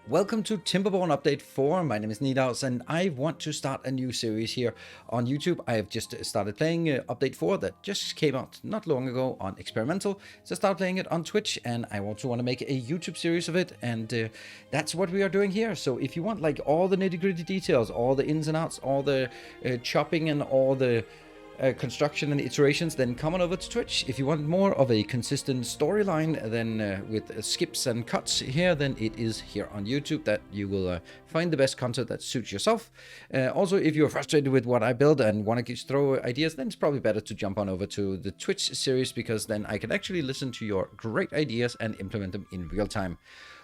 Welcome to Timberborn Update 4. My name is Nidaus and I want to start a new series here on YouTube. I have just started playing Update 4 that just came out not long ago on Experimental. So I started playing it on Twitch and I also want to make a YouTube series of it, and that's what we are doing here. So if you want like all the nitty-gritty details, all the ins and outs, all the chopping and all the construction and iterations, then come on over to Twitch. If you want more of a consistent storyline then with skips and cuts here, then it is here on YouTube that you will find the best content that suits yourself. Also, if you're frustrated with what I build and want to throw ideas, then it's probably better to jump on over to the Twitch series, because then I can actually listen to your great ideas and implement them in real time.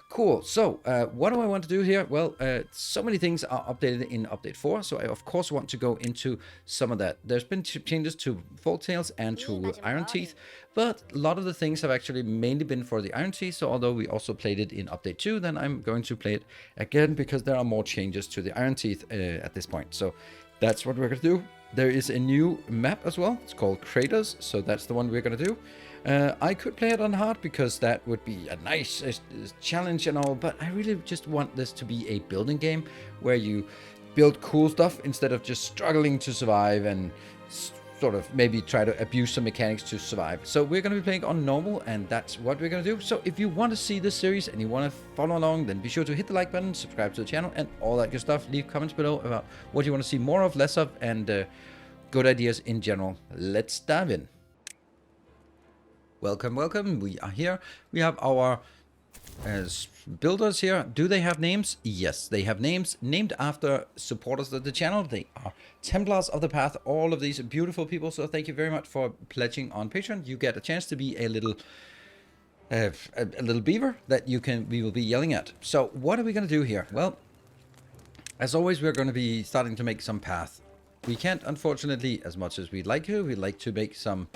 Cool. So what do I want to do here? Well, so many things are updated in Update 4, so I of course want to go into some of that. There's been changes to Folktales and to Iron Teeth, but a lot of the things have actually mainly been for the Iron Teeth. So although we also played it in Update 2, then I'm going to play it again because there are more changes to the Iron Teeth at this point. So that's what we're going to do. There is a new map as well. It's called Craters, so that's the one we're going to do. I could play it on hard because that would be a nice challenge and all, but I really just want this to be a building game where you build cool stuff instead of just struggling to survive and sort of maybe try to abuse some mechanics to survive. So we're going to be playing on normal, and that's what we're going to do. So if you want to see this series and you want to follow along, then be sure to hit the like button, subscribe to the channel, and all that good stuff. Leave comments below about what you want to see more of, less of, and good ideas in general. Let's dive in. Welcome, welcome. We are here. We have our builders here. Do they have names? Yes, they have names named after supporters of the channel. They are Templars of the Path. All of these beautiful people. So thank you very much for pledging on Patreon. You get a chance to be a little beaver that we will be yelling at. So what are we going to do here? Well, as always, we're going to be starting to make some path. We can't, unfortunately, as much as we'd like to. We'd like to make some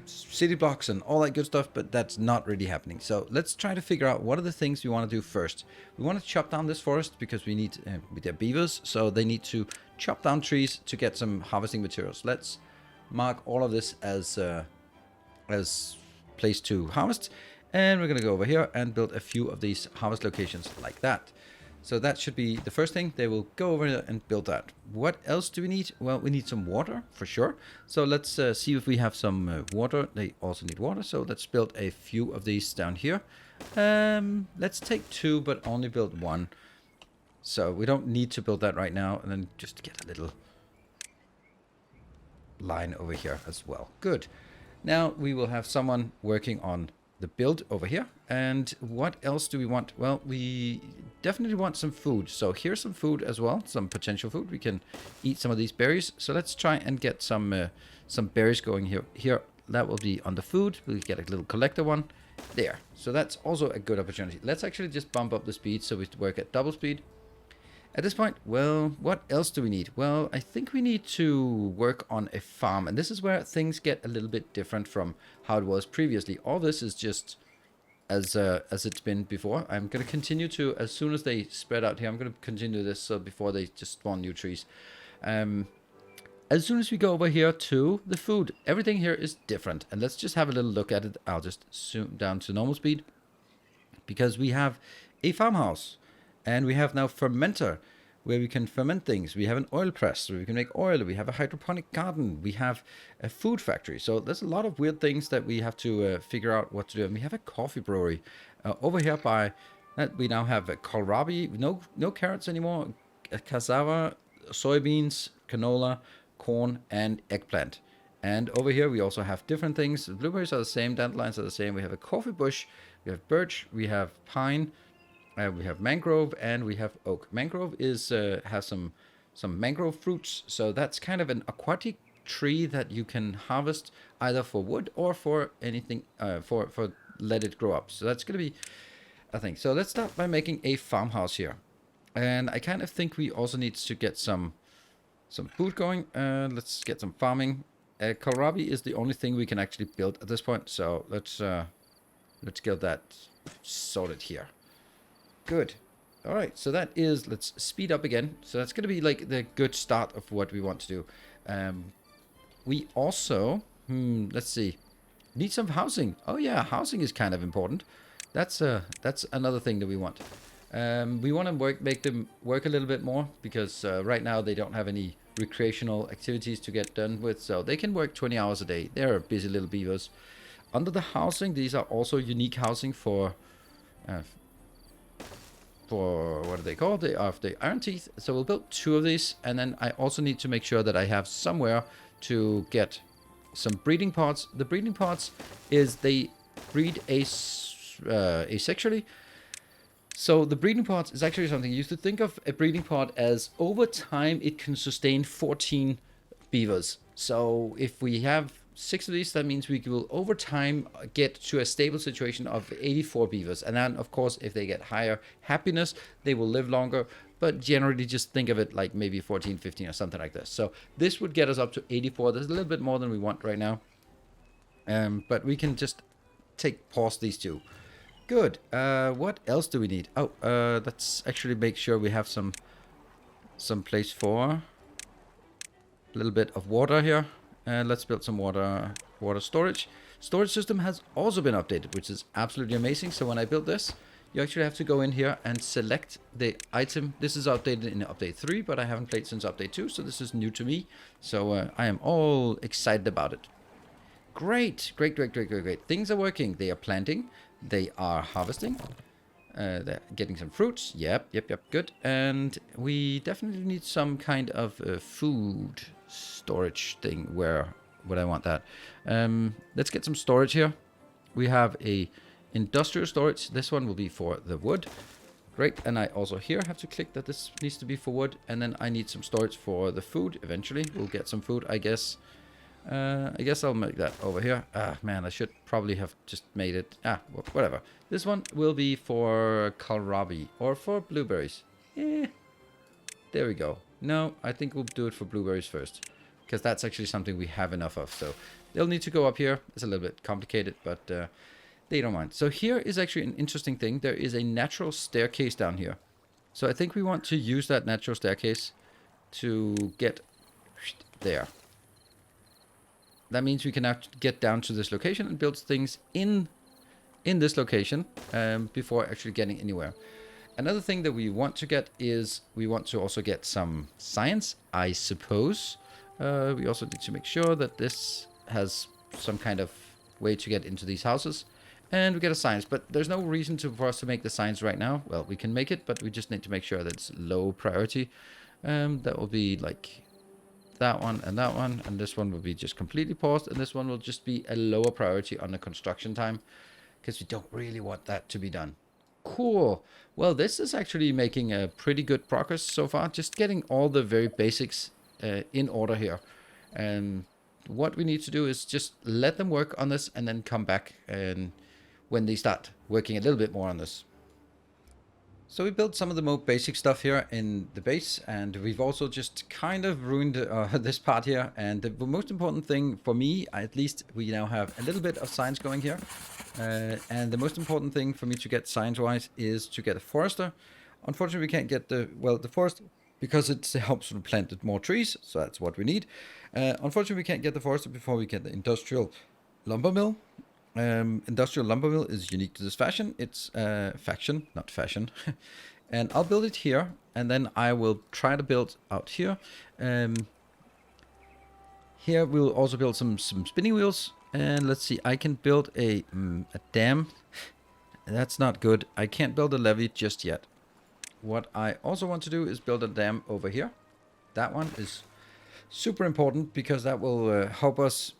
city blocks and all that good stuff, but that's not really happening. So let's try to figure out what are the things we want to do first. We want to chop down this forest because we need with their beavers, so they need to chop down trees to get some harvesting materials. Let's mark all of this as place to harvest, and we're going to go over here and build a few of these harvest locations like that. So that should be the first thing. They will go over there and build that. What else do we need? Well, we need some water for sure. So let's see if we have some water. They also need water. So let's build a few of these down here. Let's take 2, but only build 1. So we don't need to build that right now. And then just get a little line over here as well. Good. Now we will have someone working on the build over here. And what else do we want? Well, we definitely want some food. So here's some food as well, some potential food. We can eat some of these berries. So let's try and get some berries going here. Here, that will be on the food. We'll get a little collector one there. So that's also a good opportunity. Let's actually just bump up the speed so we work at double speed. At this point, well, what else do we need? Well, I think we need to work on a farm. And this is where things get a little bit different from how it was previously. All this is just as it's been before. I'm going to continue to, as soon as they spread out here, I'm going to continue this so before they just spawn new trees. As soon as we go over here to the food, everything here is different. And let's just have a little look at it. I'll just zoom down to normal speed, because we have a farmhouse. And we have now fermenter, where we can ferment things. We have an oil press where we can make oil. We have a hydroponic garden. We have a food factory. So there's a lot of weird things that we have to figure out what to do. And we have a coffee brewery over here by that. We now have a kohlrabi, no carrots anymore, cassava, soybeans, canola, corn, and eggplant. And over here we also have different things. The blueberries are the same, dandelions are the same. We have a coffee bush, we have birch, we have pine. We have mangrove, and we have oak. Mangrove has some mangrove fruits, so that's kind of an aquatic tree that you can harvest either for wood or for anything for let it grow up. So that's gonna be a thing. So let's start by making a farmhouse here, and I kind of think we also need to get some food going. Let's get some farming. Kohlrabi is the only thing we can actually build at this point, so let's get that sorted here. Good. All right, so that is, let's speed up again. So that's going to be like the good start of what we want to do. We also, let's see, need some housing. Oh yeah, housing is kind of important. That's another thing that we want. We want to make them work a little bit more because right now they don't have any recreational activities to get done with, so they can work 20 hours a day. They're busy little beavers. Under the housing, these are also unique housing for what are they called? They are the iron teeth. So we'll build 2 of these, and then I also need to make sure that I have somewhere to get some breeding pods. The breeding pods is they breed asexually. So the breeding pods is actually something you used to think of a breeding pod as over time it can sustain 14 beavers. So if we have 6 of these, that means we will over time get to a stable situation of 84 beavers. And then of course if they get higher happiness, they will live longer. But generally just think of it like maybe 14, 15 or something like this. So this would get us up to 84. There's a little bit more than we want right now. But we can just pause these 2. Good. What else do we need? Oh, let's actually make sure we have some place for a little bit of water here. Let's build some water storage. Storage system has also been updated, which is absolutely amazing. So when I build this, you actually have to go in here and select the item. This is updated in update 3, but I haven't played since update 2, so this is new to me. So I am all excited about it. Great. Things are working. They are planting. They are harvesting. They're getting some fruits. Yep. Good. And we definitely need some kind of food storage thing. Where would I want that? Let's get some storage here. We have a industrial storage. This one will be for the wood. Great. And I also here have to click that this needs to be for wood. And then I need some storage for the food. Eventually, we'll get some food, I guess. I guess I'll make that over here. Man, I should probably have just made it. Whatever. This one will be for kohlrabi or for blueberries. There we go. No, I think we'll do it for blueberries first, because that's actually something we have enough of. So they'll need to go up here. It's a little bit complicated, but they don't mind. So here is actually an interesting thing. There is a natural staircase down here. So I think we want to use that natural staircase to get there. That means we can now get down to this location and build things in this location before actually getting anywhere. Another thing that we want to get is we want to also get some science, I suppose. We also need to make sure that this has some kind of way to get into these houses. And we get a science, but there's no reason for us to make the science right now. Well, we can make it, but we just need to make sure that it's low priority. That will be like that one, and this one will be just completely paused, and this one will just be a lower priority on the construction time, because we don't really want that to be done. Cool. Well, this is actually making a pretty good progress so far, just getting all the very basics in order here. And what we need to do is just let them work on this and then come back and when they start working a little bit more on this. So we built some of the more basic stuff here in the base, and we've also just kind of ruined this part here. And the most important thing for me, at least, we now have a little bit of science going here. And the most important thing for me to get science-wise is to get a forester. Unfortunately, we can't get the forest because it helps to plant more trees, so that's what we need. Unfortunately, we can't get the forester before we get the industrial lumber mill. Industrial lumber mill is unique to this fashion. It's faction, not fashion. And I'll build it here, and then I will try to build out here. Here we'll also build some spinning wheels. And let's see, I can build a dam. That's not good. I can't build a levee just yet. What I also want to do is build a dam over here. That one is super important because that will help us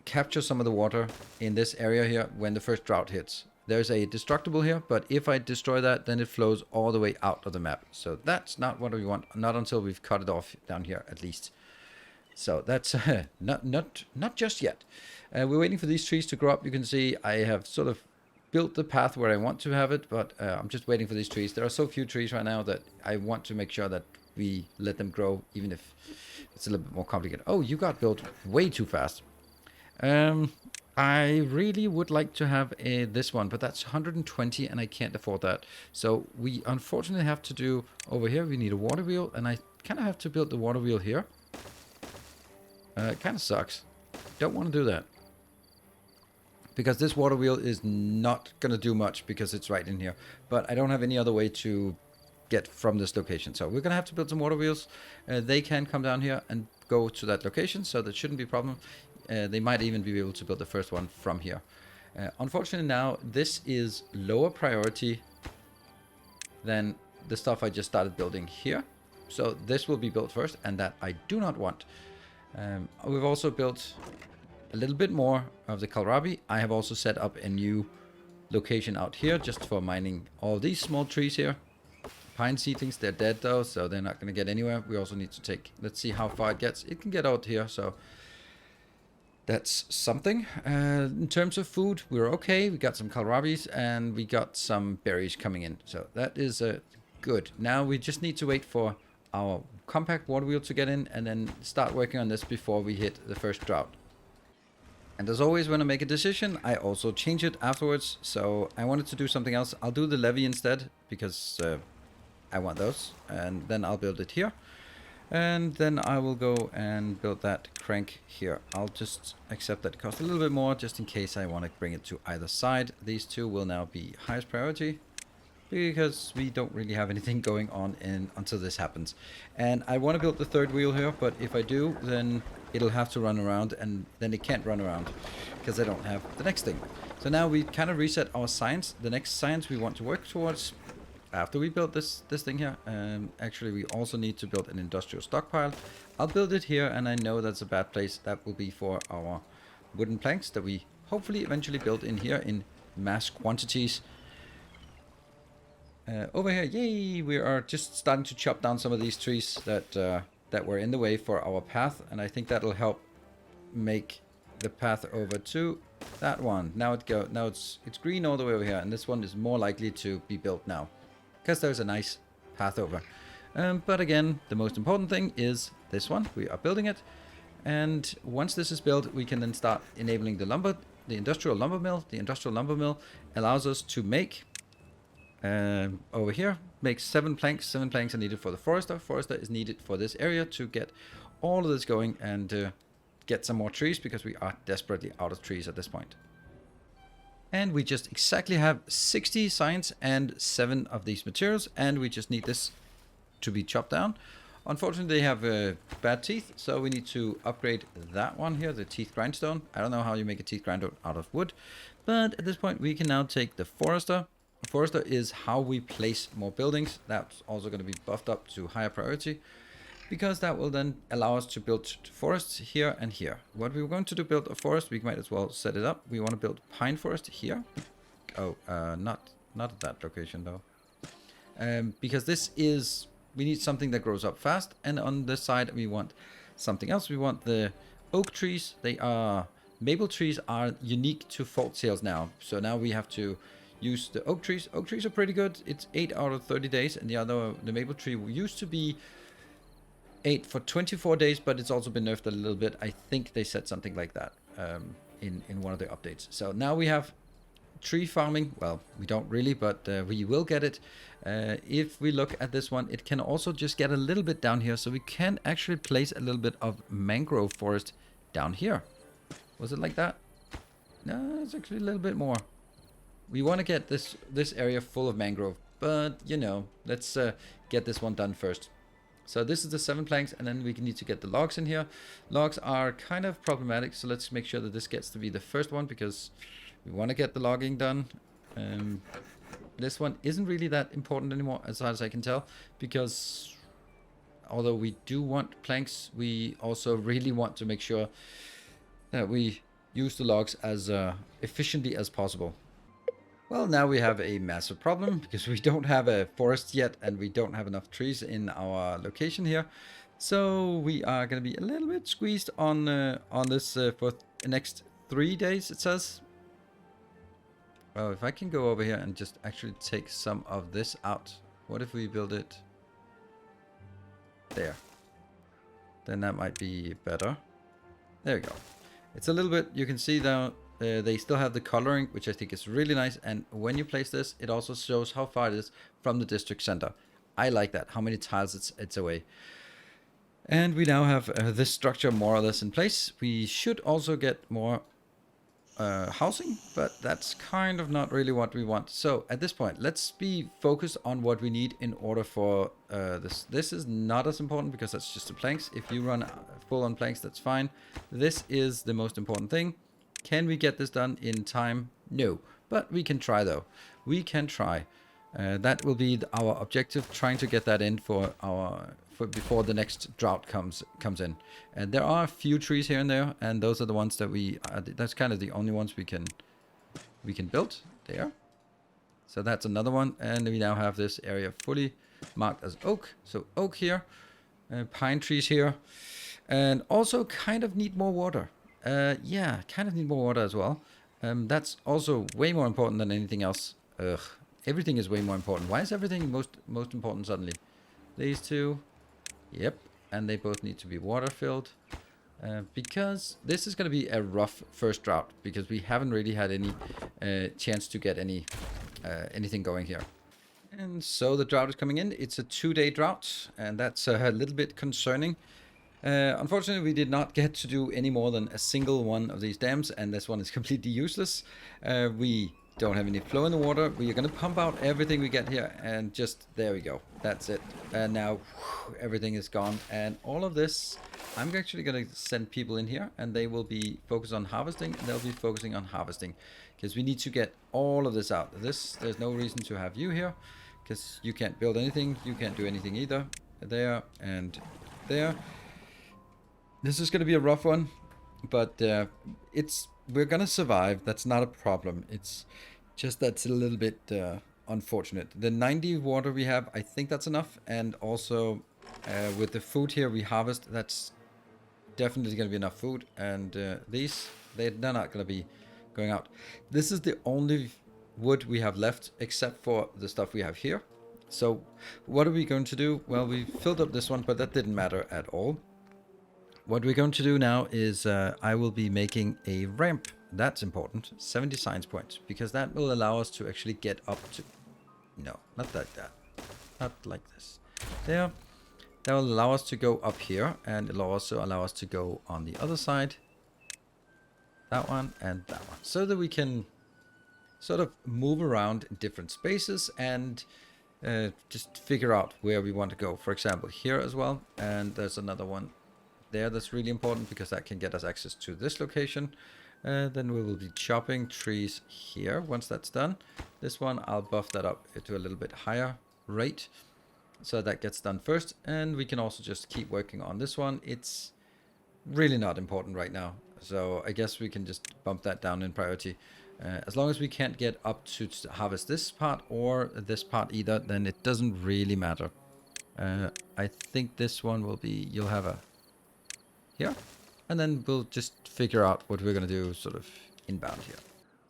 capture some of the water in this area here when the first drought hits. There's a destructible here, but if I destroy that, then it flows all the way out of the map. So that's not what we want, not until we've cut it off down here at least. So that's not just yet. We're waiting for these trees to grow up. You can see I have sort of built the path where I want to have it, but I'm just waiting for these trees. There are so few trees right now that I want to make sure that we let them grow, even if it's a little bit more complicated. Oh, you got built way too fast. I really would like to have this one, but that's 120 and I can't afford that. So we unfortunately have to do over here. We need a water wheel, and I kind of have to build the water wheel here. It kind of sucks. Don't want to do that. because this water wheel is not going to do much because it's right in here. But I don't have any other way to get from this location. So we're going to have to build some water wheels. They can come down here and go to that location, so that shouldn't be a problem. They might even be able to build the first one from here. Unfortunately now, this is lower priority than the stuff I just started building here. So this will be built first, and that I do not want. We've also built a little bit more of the kohlrabi. I have also set up a new location out here just for mining all these small trees here. Pine seedlings, they're dead though, so they're not going to get anywhere. We also need to take, let's see how far it gets. It can get out here, so that's something. In terms of food, we're okay. We got some kohlrabis and we got some berries coming in, so that is good. Now we just need to wait for our compact water wheel to get in and then start working on this before we hit the first drought. And as always, when I make a decision, I also change it afterwards. So I wanted to do something else. I'll do the levee instead because I want those, and then I'll build it here. And then I will go and build that crank here. I'll just accept that it costs a little bit more just in case I want to bring it to either side. These two will now be highest priority because we don't really have anything going on until this happens. And I want to build the third wheel here, but if I do, then it'll have to run around, and then it can't run around because I don't have the next thing. So now we kind of reset our science. The next science we want to work towards after we build this thing here, actually we also need to build an industrial stockpile. I'll build it here, and I know that's a bad place. That will be for our wooden planks that we hopefully eventually build in here in mass quantities. Over here, yay, we are just starting to chop down some of these trees that were in the way for our path, and I think that'll help make the path over to that one. Now it's green all the way over here, and this one is more likely to be built now because there's a nice path over. But again, the most important thing is this one. We are building it, and once this is built, we can then start enabling the industrial lumber mill. The industrial lumber mill allows us to make over here, make 7 planks. 7 planks are needed for the forester. Forester is needed for this area to get all of this going and get some more trees, because we are desperately out of trees at this point. And we just exactly have 60 science and 7 of these materials, and we just need this to be chopped down. Unfortunately, they have bad teeth, so we need to upgrade that one here, the teeth grindstone. I don't know how you make a teeth grinder out of wood, but at this point we can now take the forester. Forester is how we place more buildings. That's also going to be buffed up to higher priority, because that will then allow us to build forests here and here. What we were going to do, build a forest, we might as well set it up. We want to build pine forest here. Oh, not at that location though. Because this is, we need something that grows up fast, and on this side we want something else. We want the oak trees. Maple trees are unique to fault sales now. So now we have to use the oak trees. Oak trees are pretty good. It's 8 out of 30 days, and the maple tree used to be 8 for 24 days, but it's also been nerfed a little bit. I think they said something like that in one of the updates. So now we have tree farming. Well, we don't really, but we will get it. If we look at this one, it can also just get a little bit down here, so we can actually place a little bit of mangrove forest down here. Was it like that? No, it's actually a little bit more. We want to get this area full of mangrove, but you know, let's get this one done first. So this is the 7 planks, and then we need to get the logs in here. Logs are kind of problematic, so let's make sure that this gets to be the first one, because we want to get the logging done. This one isn't really that important anymore, as far as I can tell, because although we do want planks, we also really want to make sure that we use the logs as efficiently as possible. Well, now we have a massive problem, because we don't have a forest yet, and we don't have enough trees in our location here. So we are going to be a little bit squeezed on this for the next 3 days, it says. Well, if I can go over here and just actually take some of this out. What if we build it there? Then that might be better. There we go. It's a little bit, you can see now, they still have the coloring, which I think is really nice. And when you place this, it also shows how far it is from the district center. I like that, how many tiles it's away. And we now have this structure more or less in place. We should also get more housing, but that's kind of not really what we want. So at this point, let's be focused on what we need in order for this. This is not as important because that's just the planks. If you run full on planks, that's fine. This is the most important thing. Can we get this done in time? No, but we can try though. We can try. That will be our objective, trying to get that in for before the next drought comes in. And there are a few trees here and there, and those are the ones that that's kind of the only ones we can build there. So that's another one, and we now have this area fully marked as oak. So oak here, pine trees here, and also kind of need more water. Yeah, kind of need more water as well. That's also way more important than anything else. Ugh. Everything is way more important. Why is everything most important suddenly? These two. Yep. And they both need to be water filled. Because this is going to be a rough first drought. Because we haven't really had any chance to get anything going here. And so the drought is coming in. It's a 2-day drought. And that's a little bit concerning. Unfortunately, we did not get to do any more than a single one of these dams. And this one is completely useless. We don't have any flow in the water. We are going to pump out everything we get here, and just there we go. That's it. And now everything is gone, and all of this, I'm actually going to send people in here, and they will be focused on harvesting, and they'll be focusing on harvesting, because we need to get all of this out. There's no reason to have you here, because you can't build anything, you can't do anything either. There and there. This is going to be a rough one, but we're gonna survive. That's not a problem. It's just that's a little bit unfortunate. The 90 water we have, I think that's enough. And also with the food here we harvest, that's definitely gonna be enough food. And they're not gonna be going out. This is the only wood we have left, except for the stuff we have here. So what are we going to do? Well, we filled up this one, but that didn't matter at all. What we're going to do now is I will be making a ramp. That's important. 70 science points, because that will allow us to actually get up to... No, not like that. Not like this. There. That will allow us to go up here, and it'll also allow us to go on the other side. That one and that one. So that we can sort of move around in different spaces and just figure out where we want to go. For example, here as well. And there's another one there that's really important, because that can get us access to this location. Then we will be chopping trees here once that's done. This one, I'll buff that up to a little bit higher rate, so that gets done first. And we can also just keep working on this one. It's really not important right now, so I guess we can just bump that down in priority. As long as we can't get up to harvest this part or this part either, then it doesn't really matter. I think this one will be, you'll have a here, and then we'll just figure out what we're going to do sort of inbound here.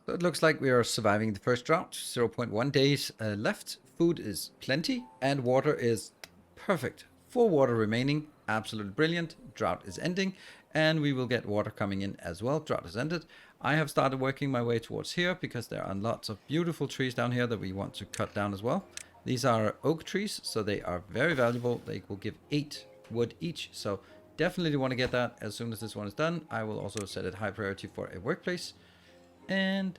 So it looks like we are surviving the first drought. 0.1 days left. Food is plenty, and water is perfect. 4 water remaining. Absolutely brilliant. Drought is ending, and we will get water coming in as well. Drought is ended. I have started working my way towards here, because there are lots of beautiful trees down here that we want to cut down as well. These are oak trees, so they are very valuable. They will give 8 wood each, so definitely want to get that as soon as this one is done. I will also set it high priority for a workplace. And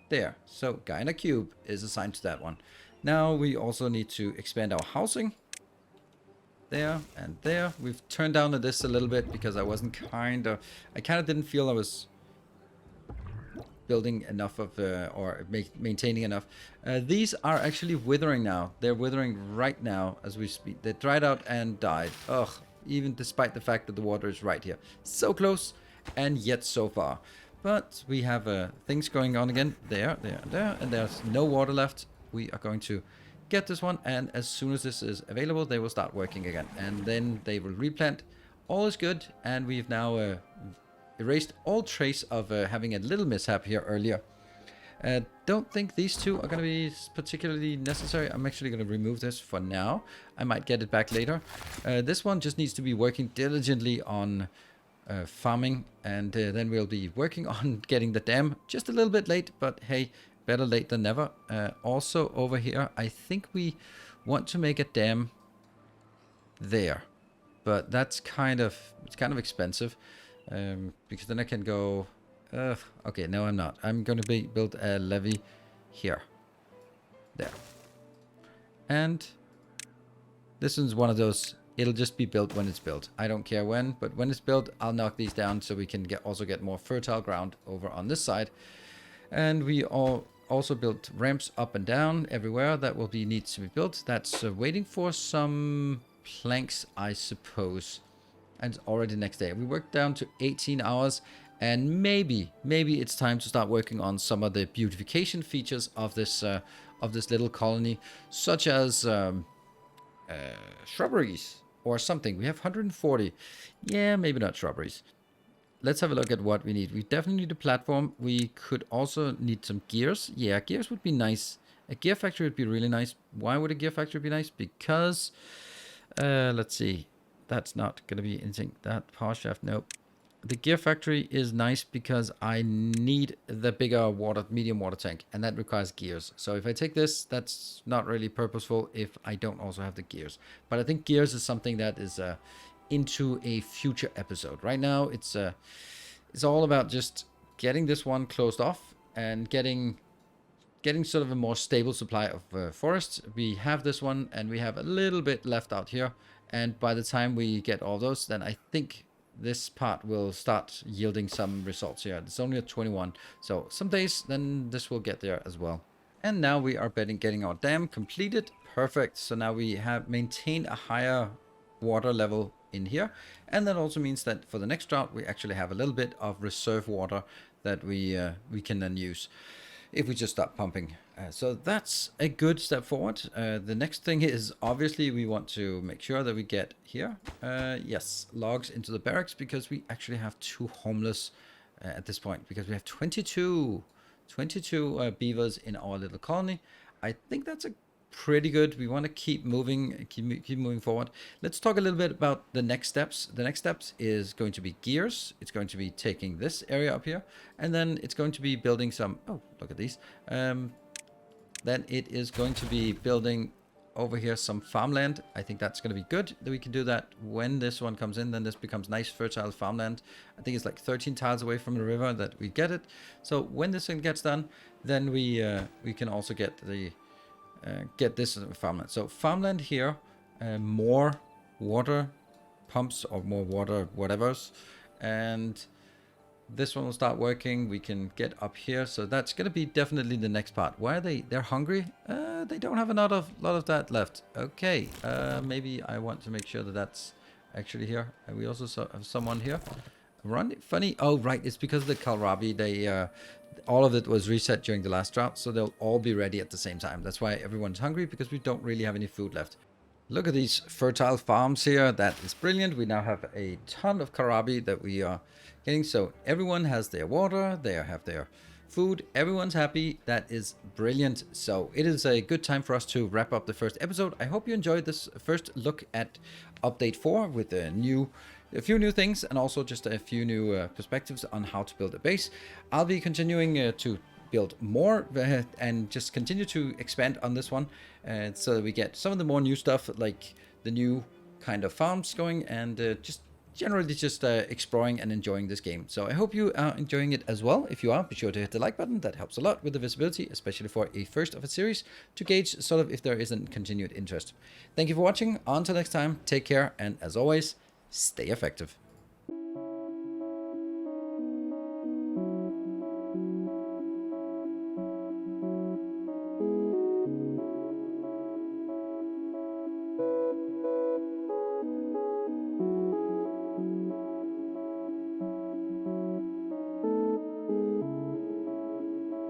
there. So Gyna Cube is assigned to that one. Now we also need to expand our housing. There and there. We've turned down this a little bit because I kind of didn't feel I was building enough of or maintaining enough. These are actually withering now. They're withering right now as we speak. They dried out and died. Ugh. Even despite the fact that the water is right here. So close, and yet so far. But we have things going on again. There, and there's no water left. We are going to get this one, and as soon as this is available, they will start working again. And then they will replant. All is good, and we've now erased all trace of having a little mishap here earlier. Don't think these two are going to be particularly necessary. I'm actually going to remove this for now. I might get it back later. This one just needs to be working diligently on farming, and then we'll be working on getting the dam. Just a little bit late, but hey, better late than never. Also over here, I think we want to make a dam there, but that's it's kind of expensive, because then I can go Okay, no, I'm not. I'm going to build a levee here. There. And this one's one of those, it'll just be built when it's built. I don't care when, but when it's built, I'll knock these down so we can also get more fertile ground over on this side. And we also built ramps up and down everywhere that needs to be built. That's waiting for some planks, I suppose. And it's already next day. We worked down to 18 hours, and maybe it's time to start working on some of the beautification features of this little colony, such as shrubberies or something. We have 140. Yeah, maybe not shrubberies. Let's have a look at what we need. We definitely need a platform. We could also need some gears. Yeah, gears would be nice. A gear factory would be really nice. Why would a gear factory be nice? Because, let's see. That's not going to be anything. That power shaft, nope. The gear factory is nice because I need the bigger medium water tank, and that requires gears. So if I take this, that's not really purposeful if I don't also have the gears. But I think gears is something that is into a future episode. Right now, it's all about just getting this one closed off and getting sort of a more stable supply of forests. We have this one, and we have a little bit left out here. And by the time we get all those, then I think this part will start yielding some results here. It's only at 21. So some days, then this will get there as well. And now we are getting our dam completed. Perfect. So now we have maintained a higher water level in here. And that also means that for the next drought, we actually have a little bit of reserve water that we can then use if we just start pumping. So that's a good step forward. The next thing is obviously we want to make sure that we get here, yes, logs into the barracks, because we actually have 2 homeless at this point, because we have 22 beavers in our little colony. I think that's a pretty good. We want to keep moving, keep moving forward. Let's talk a little bit about the next steps. The next steps is going to be gears. It's going to be taking this area up here, and then it's going to be building some, oh, look at these. Then it is going to be building over here some farmland. I think that's going to be good that we can do that when this one comes in. Then this becomes nice fertile farmland. I think it's like 13 tiles away from the river that we get it. So when this one gets done, then we can also get this farmland. So farmland here, more water pumps or more water whatevers, and this one will start working. We can get up here, so that's going to be definitely the next part. Why are they're hungry? They don't have a lot of that left. Okay, maybe I want to make sure that that's actually here. And we also have someone here. Funny. Oh, right, it's because of the kohlrabi. They all of it was reset during the last drought, so they'll all be ready at the same time. That's why everyone's hungry, because we don't really have any food left. Look at these fertile farms here. That is brilliant. We now have a ton of kohlrabi that we are getting. So everyone has their water, they have their food, everyone's happy. That is brilliant. So it is a good time for us to wrap up the first episode. I hope you enjoyed this first look at update 4 with a few new things, and also just a few new perspectives on how to build a base. I'll be continuing to build more and just continue to expand on this one, so that we get some of the more new stuff, like the new kind of farms going, and just generally just exploring and enjoying this game. So I hope you are enjoying it as well. If you are, be sure to hit the like button. That helps a lot with the visibility, especially for a first of a series, to gauge sort of if there is a continued interest. Thank you for watching. Until next time, take care, and as always, stay effective.